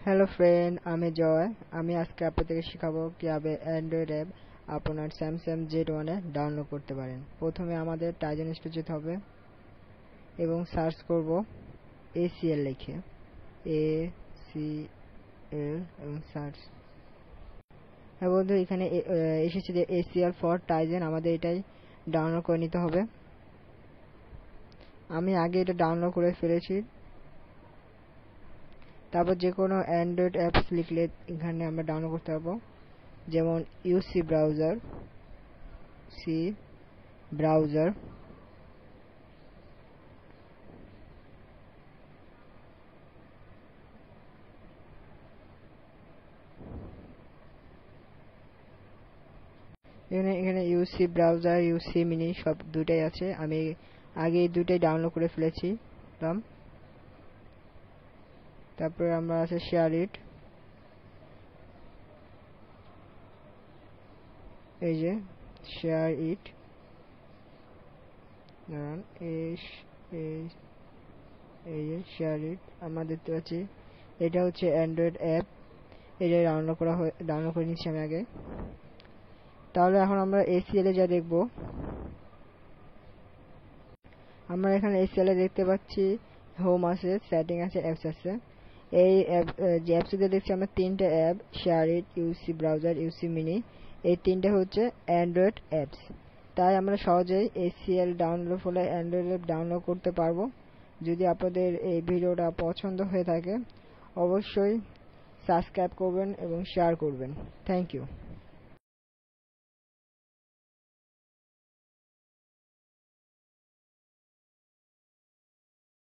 Hello friend, আমি জয়। আমি আজকে আপনাদেরকে শেখাবো কিভাবে অ্যান্ড্রয়েড অ্যাপ আপনার স্যামসাং Z1 এ ডাউনলোড করতে পারেন। প্রথমে আমাদের টাইজন স্টোরে যেতে হবে এবং সার্চ করব ACL লিখে, ACL এবং সার্চ। হ্যাঁ বন্ধু, এখানে এসেছে যে ACL ফর টাইজন। আমাদের এটাই ডাউনলোড করে নিতে হবে। আমি আগে এটা ডাউনলোড করে ফেলেছি। তারপর যে কোনো অ্যান্ড্রয়েড অ্যাপস লিখলে এখানে আমরা ডাউনলোড করতে পারবো, যেমন ইউসি ব্রাউজার, এখানে ইউসি ব্রাউজার, ইউসি মিনি সব দুটাই আছে। আমি আগে এই দুটাই ডাউনলোড করে ফেলেছি। তারপরে আমরা আছে শেয়ার ইট, এই যে শেয়ার ইট, এই যে শেয়ার ইট আমরা দেখতে পাচ্ছি। এটা হচ্ছে অ্যান্ড্রয়েড অ্যাপ, এটা ডাউনলোড করে নিচ্ছি আমি আগে। তাহলে এখন আমরা ACL এ যা দেখবো, আমরা এখানে ACL এ দেখতে পাচ্ছি হোম আছে, সেটিং আছে, অ্যাপস আছে। এই যে অ্যাপসে দেখছি আমরা তিনটে app, share it, UC browser, UC mini, এই তিনটে হচ্ছে অ্যান্ড্রয়েড অ্যাপস। তাই আমরা সহজেই ACL ডাউনলোড হলে অ্যান্ড্রয়েড অ্যাপ ডাউনলোড করতে পারবো। যদি আপনাদের এই ভিডিওটা পছন্দ হয়ে থাকে অবশ্যই সাবস্ক্রাইব করবেন এবং শেয়ার করবেন। Thank you.